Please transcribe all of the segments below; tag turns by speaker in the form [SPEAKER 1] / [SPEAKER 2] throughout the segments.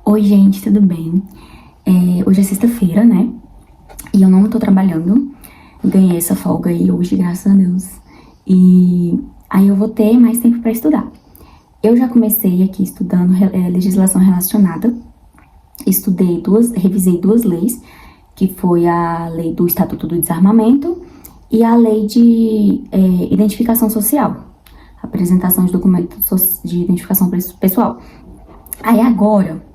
[SPEAKER 1] Oi, gente, tudo bem? Hoje é sexta-feira, né? E eu não tô trabalhando. Ganhei essa folga aí hoje, graças a Deus. E aí eu vou ter mais tempo pra estudar. Eu já comecei aqui estudando legislação relacionada. Revisei duas leis, que foi a lei do Estatuto do Desarmamento e a lei de identificação social. Apresentação de documentos de identificação pessoal. Aí agora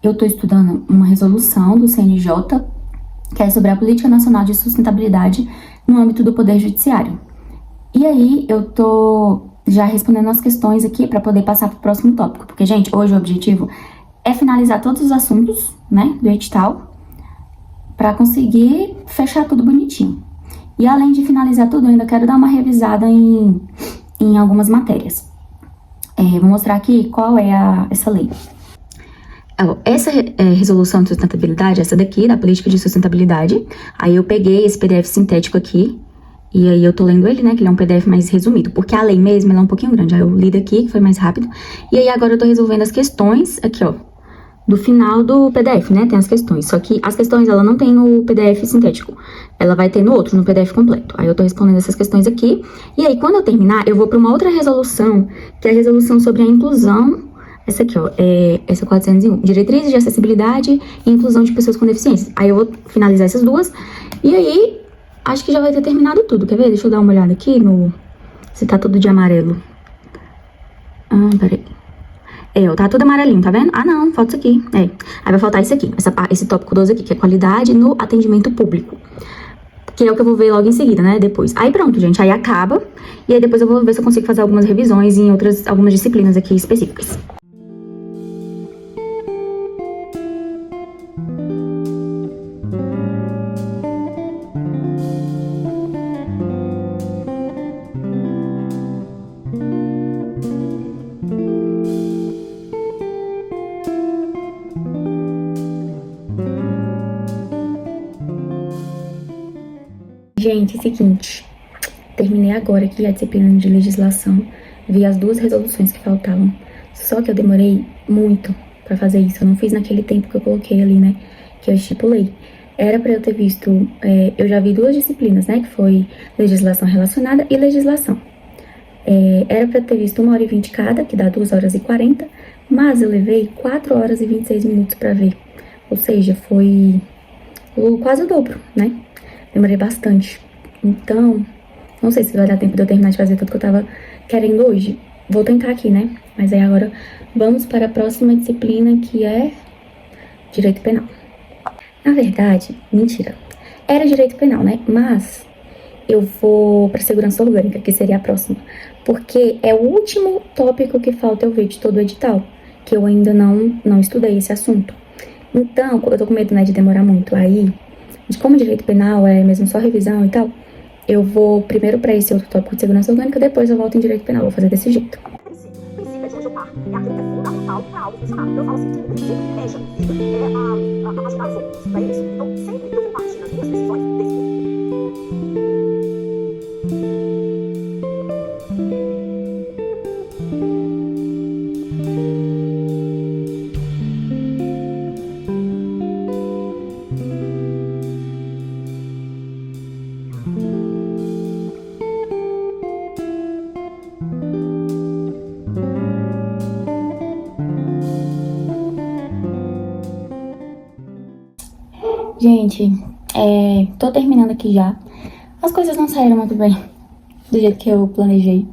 [SPEAKER 1] eu tô estudando uma resolução do CNJ, que é sobre a Política Nacional de Sustentabilidade no âmbito do Poder Judiciário. E aí eu tô já respondendo as questões aqui para poder passar pro próximo tópico, porque, gente, hoje o objetivo é finalizar todos os assuntos, né, do edital, para conseguir fechar tudo bonitinho. E além de finalizar tudo, eu ainda quero dar uma revisada em algumas matérias. Vou mostrar aqui qual é essa lei. Essa resolução de sustentabilidade, essa daqui, da política de sustentabilidade, aí eu peguei esse PDF sintético aqui, e aí eu tô lendo ele, né, que ele é um PDF mais resumido, porque a lei mesmo, ela é um pouquinho grande, aí eu li daqui, que foi mais rápido, e aí agora eu tô resolvendo as questões, aqui, ó, do final do PDF, né, tem as questões, só que as questões, ela não tem no PDF sintético, ela vai ter no outro, no PDF completo, aí eu tô respondendo essas questões aqui, e aí quando eu terminar, eu vou pra uma outra resolução, que é a resolução sobre a inclusão. Essa aqui, ó, essa 401, diretrizes de acessibilidade e inclusão de pessoas com deficiência. Aí eu vou finalizar essas duas, e aí, acho que já vai ter terminado tudo, quer ver? Deixa eu dar uma olhada aqui se tá tudo de amarelo. Peraí. Ó, tá tudo amarelinho, tá vendo? Ah, não, falta isso aqui, Aí vai faltar isso aqui, esse tópico 12 aqui, que é qualidade no atendimento público. Que é o que eu vou ver logo em seguida, né, depois. Aí pronto, gente, aí acaba, e aí depois eu vou ver se eu consigo fazer algumas revisões em algumas disciplinas aqui específicas. Gente, seguinte, terminei agora aqui a disciplina de legislação, vi as duas resoluções que faltavam, só que eu demorei muito pra fazer isso, eu não fiz naquele tempo que eu coloquei ali, né, que eu estipulei. Era pra eu ter visto, eu já vi duas disciplinas, né, que foi legislação relacionada e legislação. Era pra eu ter visto 1h20 cada, que dá 2h40, mas eu levei 4h26 pra ver, ou seja, foi quase o dobro, né. Demorei bastante. Então, não sei se vai dar tempo de eu terminar de fazer tudo que eu tava querendo hoje. Vou tentar aqui, né? Mas aí agora vamos para a próxima disciplina, que é Direito Penal. Na verdade, mentira. Era Direito Penal, né? Mas eu vou para Segurança Orgânica, que seria a próxima. Porque é o último tópico que falta eu ver de todo o edital, que eu ainda não estudei esse assunto. Então, eu tô com medo, né, de demorar muito. Aí, como direito penal é mesmo só revisão e tal, eu vou primeiro para esse outro tópico de segurança orgânica, depois eu volto em direito penal, vou fazer desse jeito. O princípio é de onde eu parto, é aquilo que é fundamental para algo funcionar. Eu falo assim, o princípio é jurídico, a agitação, não é isso? Então, sempre que eu vou partir nas minhas decisões, Gente, tô terminando aqui já. As coisas não saíram muito bem. do jeito que eu planejei.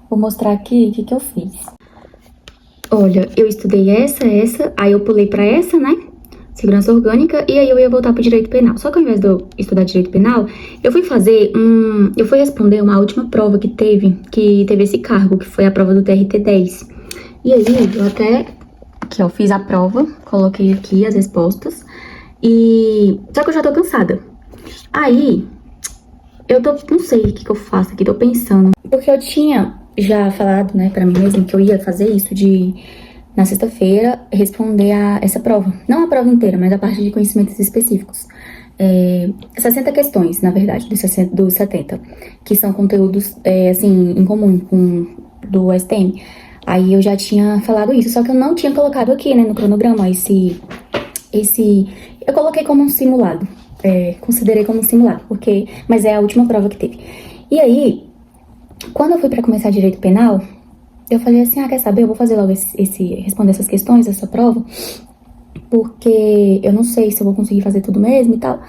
[SPEAKER 1] Vou mostrar aqui o que eu fiz. Olha, eu estudei essa, aí eu pulei pra essa, né? Segurança orgânica, e aí eu ia voltar pro direito penal. Só que ao invés de eu estudar direito penal, eu fui eu fui responder uma última prova que teve esse cargo, que foi a prova do TRT-10. E aí, eu até, que eu fiz a prova, coloquei aqui as respostas, só que eu já tô cansada. Aí, não sei o que eu faço aqui, tô pensando. Porque eu tinha já falado, né, pra mim mesma que eu ia fazer isso na sexta-feira, responder a essa prova. Não a prova inteira, mas a parte de conhecimentos específicos. 60 questões, na verdade, dos 70, que são conteúdos, assim, em comum do STM. Aí eu já tinha falado isso, só que eu não tinha colocado aqui, né, no cronograma, eu coloquei como um simulado. Considerei como um simulado, mas é a última prova que teve. E aí, quando eu fui pra começar direito penal, eu falei assim, quer saber, eu vou fazer logo responder essas questões, essa prova, porque eu não sei se eu vou conseguir fazer tudo mesmo e tal.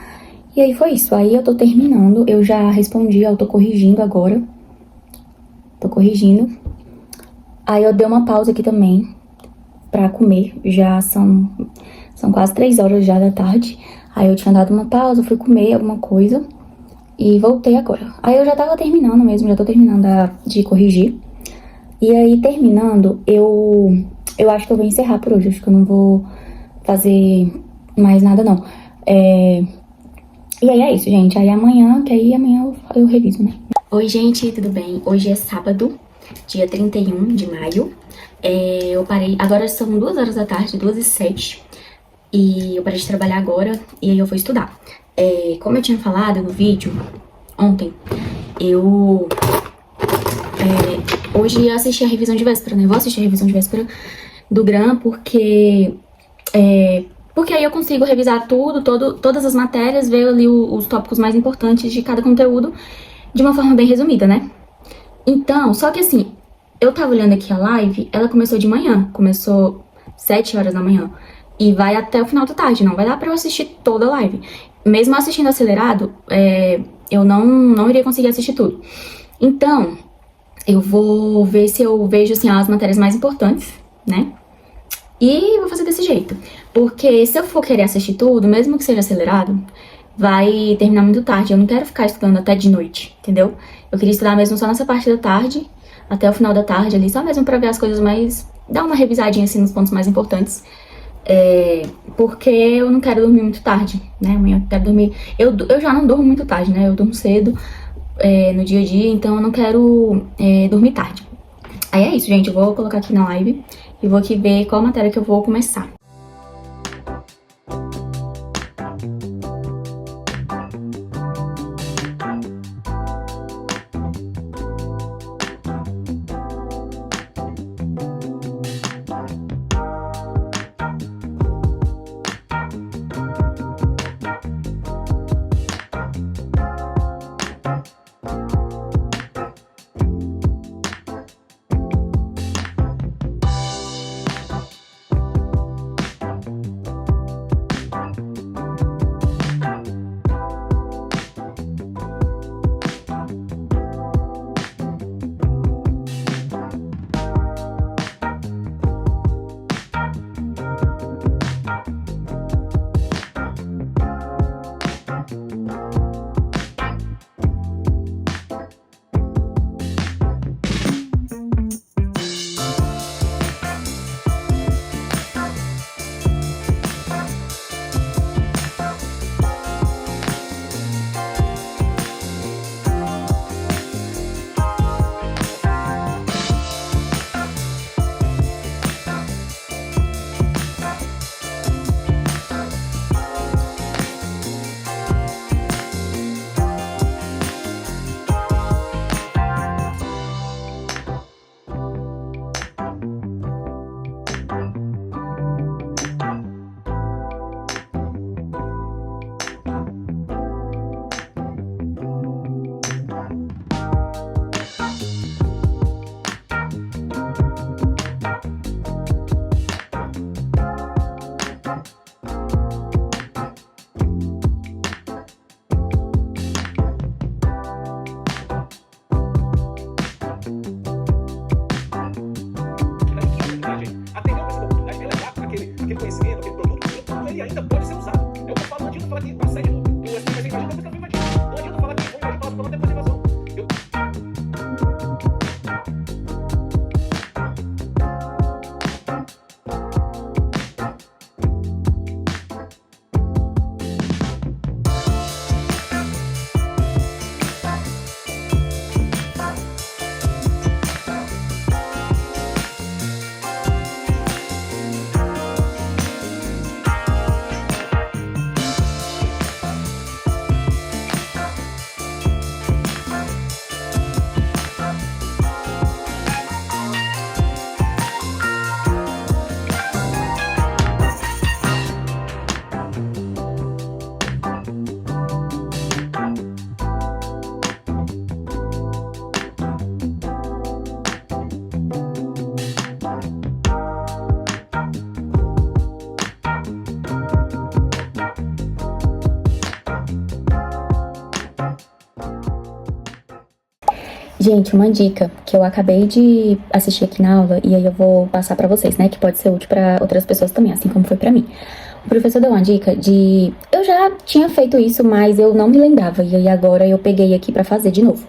[SPEAKER 1] E aí foi isso, aí eu tô terminando, eu já respondi, eu tô corrigindo agora. Tô corrigindo. Aí eu dei uma pausa aqui também pra comer, já são quase 3 horas já da tarde. Aí eu tinha dado uma pausa, fui comer alguma coisa e voltei agora. Aí eu já tava terminando mesmo, já tô terminando de corrigir. E aí, terminando, eu acho que eu vou encerrar por hoje. Acho que eu não vou fazer mais nada, não. E aí é isso, gente. Aí amanhã eu reviso, né? Oi, gente, tudo bem? Hoje é sábado, dia 31 de maio. Eu parei... Agora são 2 horas da tarde, 2h07. E eu parei de trabalhar agora e aí eu vou estudar. Como eu tinha falado no vídeo ontem, hoje eu assisti a revisão de véspera, né? Vou assistir a revisão de véspera do GRAM porque aí eu consigo revisar todas as matérias, ver ali os tópicos mais importantes de cada conteúdo de uma forma bem resumida, né? Então, só que assim, eu tava olhando aqui a live, ela começou de manhã, começou 7 horas da manhã e vai até o final da tarde, não vai dar pra eu assistir toda a live. Mesmo assistindo acelerado, eu não iria conseguir assistir tudo. Então, eu vou ver se eu vejo, assim, as matérias mais importantes, né? E vou fazer desse jeito. Porque se eu for querer assistir tudo, mesmo que seja acelerado, vai terminar muito tarde. Eu não quero ficar estudando até de noite, entendeu? Eu queria estudar mesmo só nessa parte da tarde, até o final da tarde ali, só mesmo pra ver as coisas mais... dar uma revisadinha, assim, nos pontos mais importantes. Porque eu não quero dormir muito tarde, né? Amanhã eu quero dormir... Eu já não durmo muito tarde, né? Eu durmo cedo no dia a dia, então eu não quero dormir tarde. Aí é isso, gente. Eu vou colocar aqui na live e vou aqui ver qual matéria que eu vou começar. Gente, uma dica que eu acabei de assistir aqui na aula, e aí eu vou passar pra vocês, né, que pode ser útil pra outras pessoas também, assim como foi pra mim. O professor deu uma dica de... Eu já tinha feito isso, mas eu não me lembrava, e aí agora eu peguei aqui pra fazer de novo.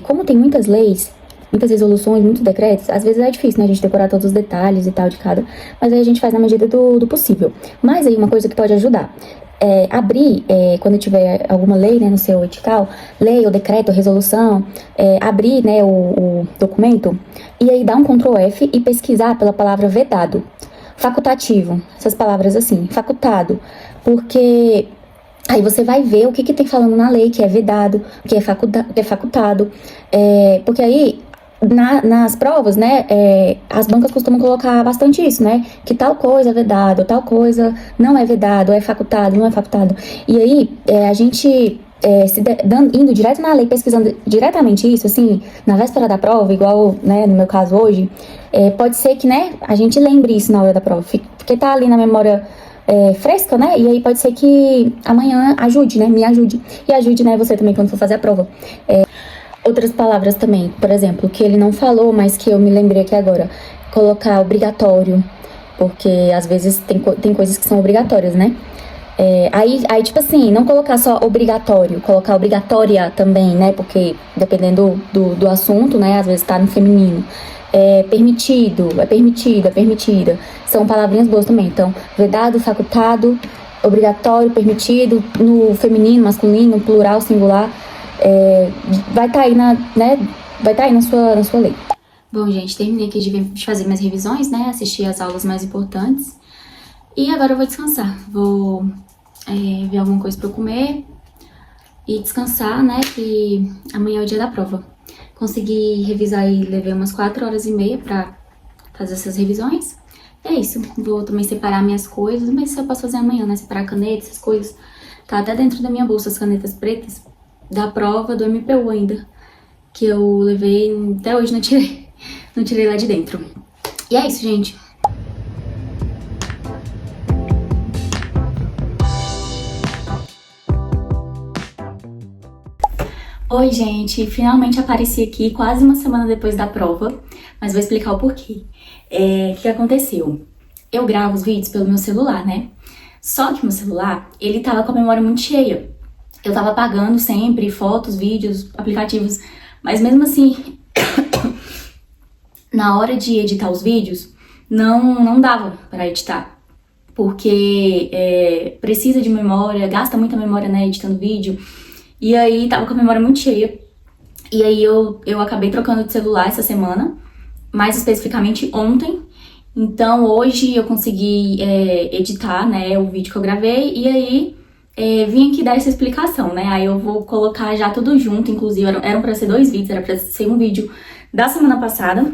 [SPEAKER 1] Como tem muitas leis, muitas resoluções, muitos decretos, às vezes é difícil, né, a gente decorar todos os detalhes e tal de cada, mas aí a gente faz na medida do possível. Mas aí uma coisa que pode ajudar... abrir, quando tiver alguma lei, né, no seu edital, lei ou decreto ou resolução, abrir, né, o documento e aí dar um Ctrl F e pesquisar pela palavra vedado, facultativo, essas palavras assim, facultado, porque aí você vai ver o que tem falando na lei que é vedado, que é facultado, porque aí nas provas, né, as bancas costumam colocar bastante isso, né, que tal coisa é vedado, tal coisa não é vedado, é facultado, não é facultado. E aí, a gente indo direto na lei, pesquisando diretamente isso, assim, na véspera da prova, igual, né, no meu caso hoje, pode ser que, né, a gente lembre isso na hora da prova, porque tá ali na memória fresca, né, e aí pode ser que amanhã ajude, né, me ajude, e ajude, né, você também quando for fazer a prova. Outras palavras também, por exemplo, que ele não falou, mas que eu me lembrei aqui agora. Colocar obrigatório, porque às vezes tem coisas que são obrigatórias, né? Aí, tipo assim, não colocar só obrigatório, colocar obrigatória também, né? Porque dependendo do assunto, né? Às vezes tá no feminino. Permitido, é permitido, é permitida. São palavrinhas boas também. Então, vedado, facultado, obrigatório, permitido, no feminino, masculino, plural, singular. Vai estar aí vai estar aí na sua lei. Bom, gente, terminei aqui de fazer minhas revisões, né? Assistir as aulas mais importantes. E agora eu vou descansar. Vou ver alguma coisa pra eu comer e descansar, né? Que amanhã é o dia da prova. Consegui revisar e levei umas 4h30 pra fazer essas revisões. É isso. Vou também separar minhas coisas, mas isso eu posso fazer amanhã, né? Separar canetas, essas coisas. Tá até dentro da minha bolsa as canetas pretas da prova do MPU ainda, que eu levei, até hoje não tirei lá de dentro. E é isso, gente. Oi, gente, finalmente apareci aqui quase uma semana depois da prova, mas vou explicar o porquê. O que aconteceu? Eu gravo os vídeos pelo meu celular, né? Só que meu celular, ele tava com a memória muito cheia. Eu tava apagando sempre fotos, vídeos, aplicativos, mas mesmo assim, na hora de editar os vídeos, não dava pra editar. Porque precisa de memória, gasta muita memória, né, editando vídeo. E aí tava com a memória muito cheia. E aí eu acabei trocando de celular essa semana, mais especificamente ontem. Então hoje eu consegui editar, né, o vídeo que eu gravei e aí vim aqui dar essa explicação, né? Aí eu vou colocar já tudo junto, inclusive eram pra ser 2 vídeos, era pra ser um vídeo da semana passada,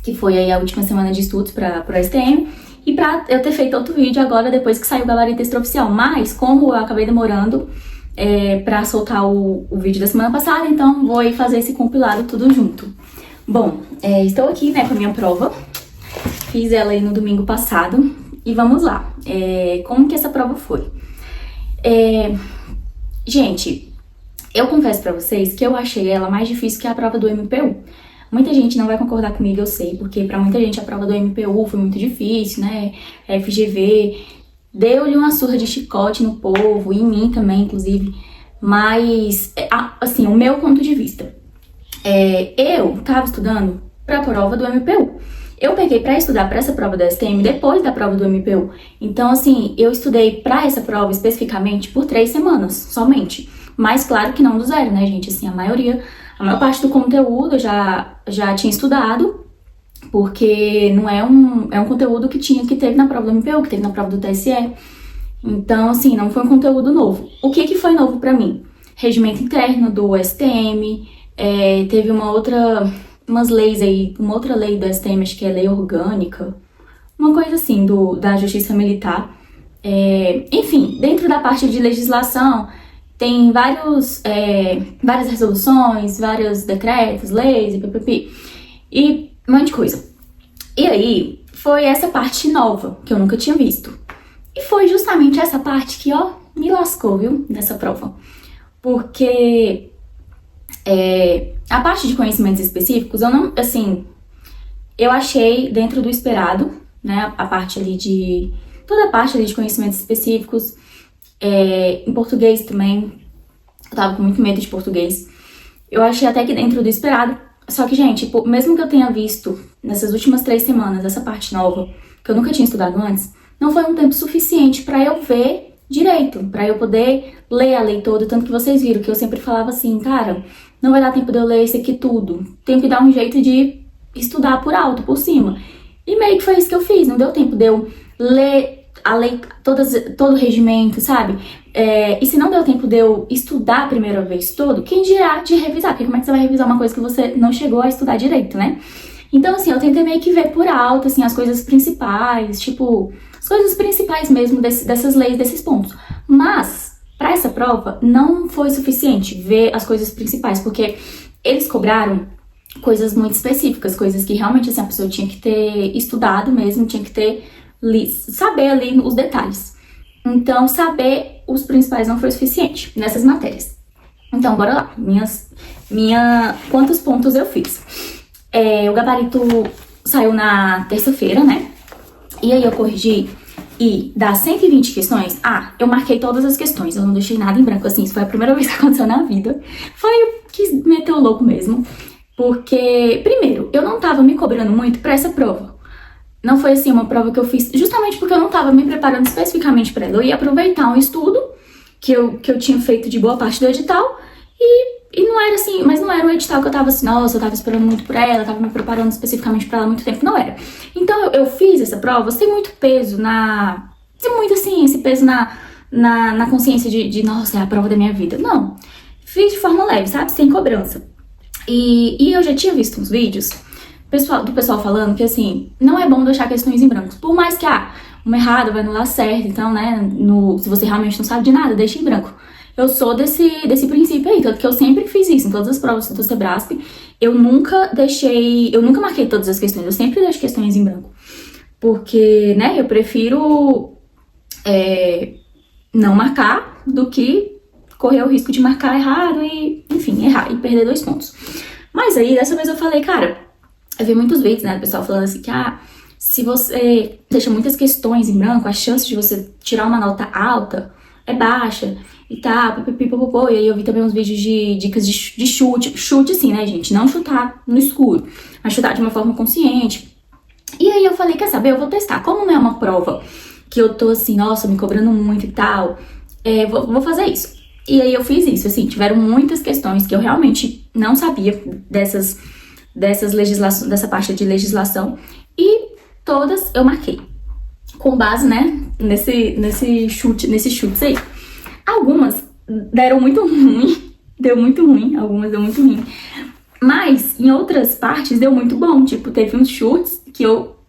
[SPEAKER 1] que foi aí a última semana de estudos pro STM, e pra eu ter feito outro vídeo agora depois que saiu o gabarito extraoficial. Mas como eu acabei demorando pra soltar o vídeo da semana passada, então vou aí fazer esse compilado tudo junto. Bom, estou aqui, né, com a minha prova, fiz ela aí no domingo passado, e vamos lá. Como que essa prova foi? Gente, eu confesso pra vocês que eu achei ela mais difícil que a prova do MPU. Muita gente não vai concordar comigo, eu sei, porque pra muita gente a prova do MPU foi muito difícil, né? FGV deu-lhe uma surra de chicote no povo, e em mim também, inclusive. Mas, assim, o meu ponto de vista. Eu tava estudando pra prova do MPU. Eu peguei pra estudar pra essa prova do STM depois da prova do MPU. Então, assim, eu estudei pra essa prova especificamente por 3 semanas, somente. Mas, claro que não do zero, né, gente? Assim, a maior parte do conteúdo eu já tinha estudado, porque não é um conteúdo que teve na prova do MPU, que teve na prova do TSE. Então, assim, não foi um conteúdo novo. O que foi novo pra mim? Regimento interno do STM, teve umas leis aí, uma outra lei do STM, acho que é lei orgânica, uma coisa assim, da Justiça Militar. Enfim, dentro da parte de legislação, tem várias resoluções, vários decretos, leis e ppp, e um monte de coisa. E aí, foi essa parte nova, que eu nunca tinha visto. E foi justamente essa parte que, ó, me lascou, viu, nessa prova. Porque A parte de conhecimentos específicos, eu não, assim, eu achei dentro do esperado, né, a parte ali de, toda a parte ali de conhecimentos específicos, em português também, eu tava com muito medo de português, eu achei até que dentro do esperado, só que, gente, tipo, mesmo que eu tenha visto nessas últimas 3 semanas essa parte nova, que eu nunca tinha estudado antes, não foi um tempo suficiente pra eu ver direito, pra eu poder ler a lei toda, tanto que vocês viram que eu sempre falava assim, cara, não vai dar tempo de eu ler isso aqui tudo, tenho que dar um jeito de estudar por alto, por cima. E meio que foi isso que eu fiz, não deu tempo de eu ler a lei, todo o regimento, sabe? E se não deu tempo de eu estudar a primeira vez todo, quem dirá de revisar? Porque como é que você vai revisar uma coisa que você não chegou a estudar direito, né? Então, assim, eu tentei meio que ver por alto, assim, as coisas principais, tipo, as coisas principais mesmo dessas leis, desses pontos. Mas, para essa prova, não foi suficiente ver as coisas principais, porque eles cobraram coisas muito específicas, coisas que realmente, assim, a pessoa tinha que ter estudado mesmo, tinha que ter, saber ali os detalhes. Então, saber os principais não foi suficiente nessas matérias. Então, bora lá. Quantos pontos eu fiz? O gabarito saiu na terça-feira, né? E aí eu corrigi e das 120 questões, eu marquei todas as questões, eu não deixei nada em branco, assim, isso foi a primeira vez que aconteceu na vida. Foi o que meteu o louco mesmo. Porque, primeiro, eu não tava me cobrando muito pra essa prova. Não foi, assim, uma prova que eu fiz justamente porque eu não tava me preparando especificamente pra ela. Eu ia aproveitar um estudo que eu tinha feito de boa parte do edital e não era assim, mas não era um edital que eu tava assim, nossa, eu tava esperando muito por ela, eu tava me preparando especificamente pra ela há muito tempo, não era. Então eu fiz essa prova sem muito peso sem muito, assim, esse peso na consciência de, nossa, é a prova da minha vida. Não. Fiz de forma leve, sabe? Sem cobrança. E eu já tinha visto uns vídeos do pessoal falando que, assim, não é bom deixar questões em branco. Por mais que, uma errada vai anular certo, então, né, se você realmente não sabe de nada, deixa em branco. Eu sou desse princípio aí, tanto que eu sempre fiz isso em todas as provas do Sebrasp. Eu nunca marquei todas as questões, eu sempre deixo questões em branco. Porque, né, eu prefiro não marcar do que correr o risco de marcar errado e, enfim, errar e perder 2 pontos. Mas aí, dessa vez eu falei, cara, eu vi muitos vídeos, né, do pessoal falando assim que, se você deixa muitas questões em branco, a chance de você tirar uma nota alta é baixa e tal, pipipipopopô. E aí eu vi também uns vídeos de dicas de chute assim, né, gente, não chutar no escuro, mas chutar de uma forma consciente. E aí eu falei, quer saber, eu vou testar, como não é uma prova que eu tô assim, nossa, me cobrando muito e tal, vou fazer isso. E aí eu fiz isso, assim, tiveram muitas questões que eu realmente não sabia dessas legislações, dessa parte de legislação, e todas eu marquei com base, né, nesses chutes aí. Algumas deram muito ruim, algumas deu muito ruim, mas em outras partes deu muito bom, tipo, teve uns chutes que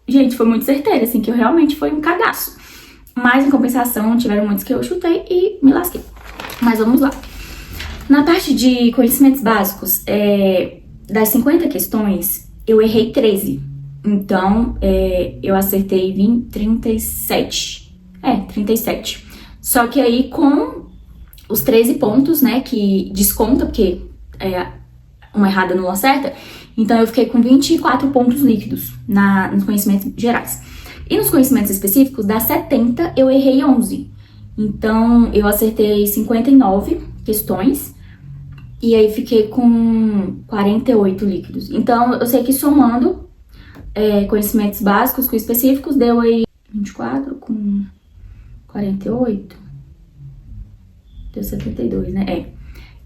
[SPEAKER 1] gente, foi muito certeiro, assim, que eu realmente foi um cagaço. Mas em compensação, tiveram muitos que eu chutei e me lasquei. Mas vamos lá. Na parte de conhecimentos básicos, das 50 questões, eu errei 13. Então, eu acertei 37. 37. Só que aí, com os 13 pontos, né, que desconta, porque uma errada não acerta, então eu fiquei com 24 pontos líquidos nos conhecimentos gerais. E nos conhecimentos específicos, das 70, eu errei 11. Então, eu acertei 59 questões e aí fiquei com 48 líquidos. Então, eu sei que somando conhecimentos básicos com específicos, deu aí 24 com 48, deu 72, né?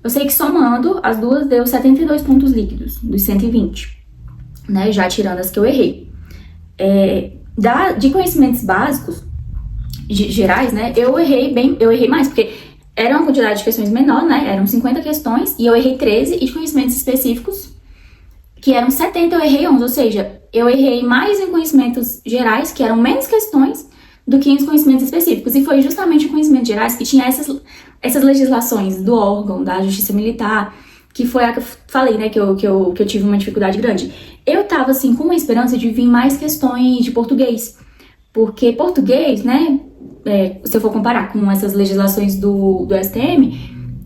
[SPEAKER 1] Eu sei que somando as duas deu 72 pontos líquidos dos 120, né? Já tirando as que eu errei. De conhecimentos básicos, gerais, né, eu errei mais, porque era uma quantidade de questões menor, né, eram 50 questões, e eu errei 13, e de conhecimentos específicos, que eram 70, eu errei 11, ou seja, eu errei mais em conhecimentos gerais, que eram menos questões, do que em conhecimentos específicos, e foi justamente em conhecimentos gerais que tinha essas legislações do órgão, da Justiça Militar, que foi a que eu falei, né, que eu tive uma dificuldade grande. Eu tava, assim, com uma esperança de vir mais questões de português, porque português, né, se eu for comparar com essas legislações do STM,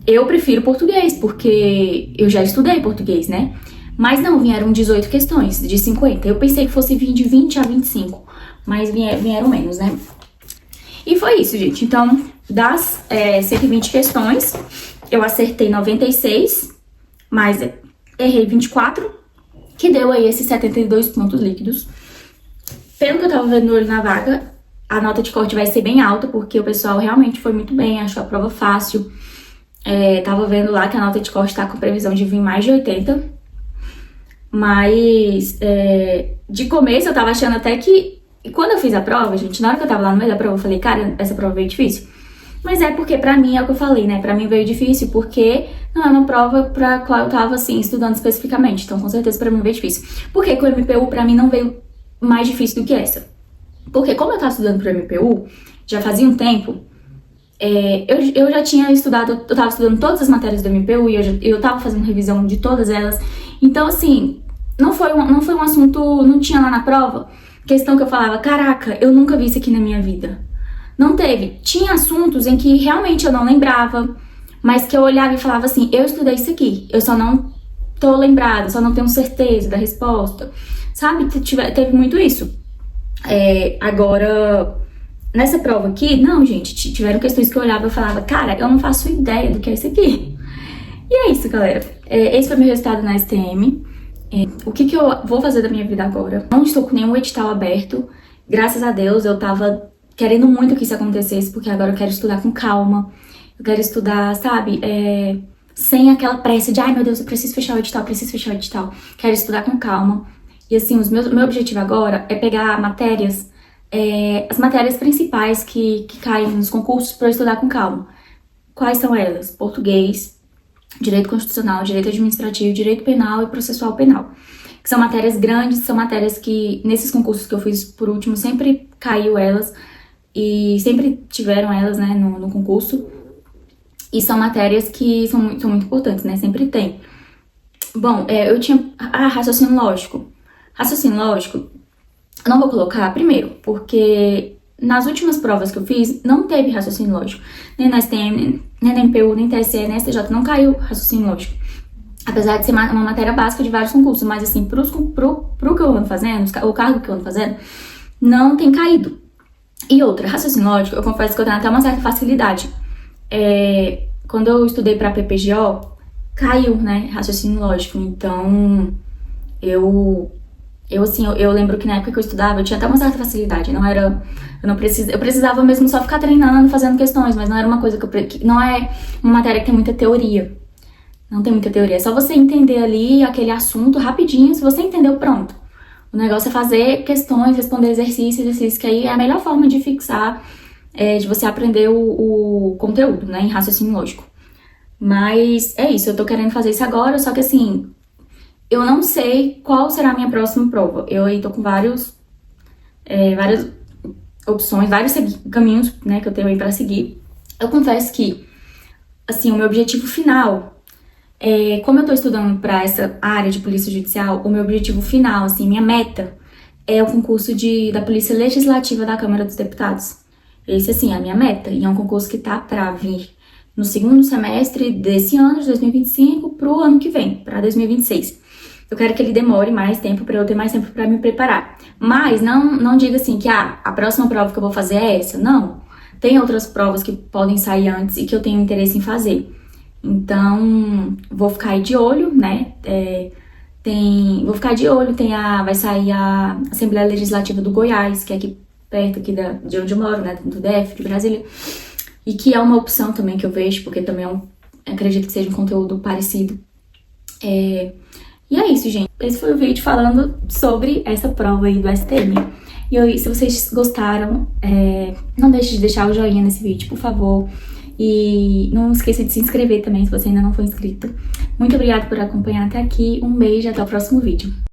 [SPEAKER 1] Eu prefiro português, porque eu já estudei português, né? Mas não, vieram 18 questões de 50. Eu pensei que fosse vir de 20 a 25, mas vieram menos, né? E foi isso, gente. Então, das 120 questões, eu acertei 96, mas errei 24, que deu aí esses 72 pontos líquidos. Pelo que eu tava vendo no olho na vaga, a nota de corte vai ser bem alta, porque o pessoal realmente foi muito bem, achou a prova fácil. Tava vendo lá que a nota de corte tá com previsão de vir mais de 80. Mas, de começo, eu tava achando até que... E quando eu fiz a prova, gente, na hora que eu tava lá no meio da prova, eu falei, cara, essa prova veio difícil. Mas é porque pra mim, é o que eu falei, né? Pra mim veio difícil porque não é uma prova pra qual eu tava, assim, estudando especificamente. Então, com certeza, pra mim veio difícil. Porque com o MPU, pra mim, não veio mais difícil do que essa. Porque como eu tava estudando pro MPU, já fazia um tempo, eu já tinha estudado, eu tava estudando todas as matérias do MPU e eu tava fazendo revisão de todas elas. Então, assim, não foi um assunto, não tinha lá na prova questão que eu falava, caraca, eu nunca vi isso aqui na minha vida. Não teve. Tinha assuntos em que realmente eu não lembrava, mas que eu olhava e falava assim, eu estudei isso aqui, eu só não tô lembrada, só não tenho certeza da resposta. Sabe? Teve muito isso. Agora, nessa prova aqui, não, gente, tiveram questões que eu olhava e falava, cara, eu não faço ideia do que é isso aqui. E é isso, galera. Esse foi meu resultado na STM. O que eu vou fazer da minha vida agora? Não estou com nenhum edital aberto. Graças a Deus, eu tava querendo muito que isso acontecesse, porque agora eu quero estudar com calma. Eu quero estudar, sabe, sem aquela pressa de, ai meu Deus, eu preciso fechar o edital, preciso fechar o edital. Quero estudar com calma. E assim, meu objetivo agora é pegar matérias, as matérias principais que caem nos concursos para eu estudar com calma. Quais são elas? Português, Direito Constitucional, Direito Administrativo, Direito Penal e Processual Penal. Que são matérias grandes, são matérias que, nesses concursos que eu fiz por último, sempre caiu elas e sempre tiveram elas, né, no concurso. E são matérias que são muito importantes, né, sempre tem. Bom, eu tinha... raciocínio lógico. Raciocínio lógico, eu não vou colocar, primeiro, porque nas últimas provas que eu fiz, não teve raciocínio lógico. Nem na STM, nem na MPU, nem TSE, nem STJ, não caiu raciocínio lógico. Apesar de ser uma matéria básica de vários concursos, mas assim, pro que eu ando fazendo, o cargo que eu ando fazendo, não tem caído. E outra, raciocínio lógico, eu confesso que eu tenho até uma certa facilidade. Quando eu estudei pra PPGO, caiu, né, raciocínio lógico. Então, eu lembro que na época que eu estudava, eu tinha até uma certa facilidade, eu precisava mesmo só ficar treinando, fazendo questões, mas não era uma coisa não é uma matéria que tem muita teoria, não tem muita teoria, é só você entender ali aquele assunto rapidinho, se você entendeu, pronto. O negócio é fazer questões, responder exercícios, que aí é a melhor forma de fixar, de você aprender o conteúdo, né, em raciocínio lógico. Mas é isso, eu tô querendo fazer isso agora, só que assim... Eu não sei qual será a minha próxima prova. Eu aí tô com várias opções, vários caminhos, né, que eu tenho aí pra seguir. Eu confesso que, assim, o meu objetivo final, como eu tô estudando pra essa área de polícia judicial, o meu objetivo final, assim, minha meta, é o concurso da Polícia Legislativa da Câmara dos Deputados. Esse, assim, é a minha meta, e é um concurso que tá pra vir no segundo semestre desse ano, de 2025, pro ano que vem, pra 2026. Eu quero que ele demore mais tempo pra eu ter mais tempo pra me preparar. Mas não diga assim que a próxima prova que eu vou fazer é essa. Não. Tem outras provas que podem sair antes e que eu tenho interesse em fazer. Então, vou ficar aí de olho, né? Vou ficar de olho, vai sair a Assembleia Legislativa do Goiás, que é aqui perto de onde eu moro, né? Do DF, de Brasília. E que é uma opção também que eu vejo, porque também acredito que seja um conteúdo parecido. E é isso, gente. Esse foi o vídeo falando sobre essa prova aí do STM. E se vocês gostaram, não deixe de deixar o joinha nesse vídeo, por favor. E não esqueça de se inscrever também, se você ainda não for inscrito. Muito obrigada por acompanhar até aqui. Um beijo e até o próximo vídeo.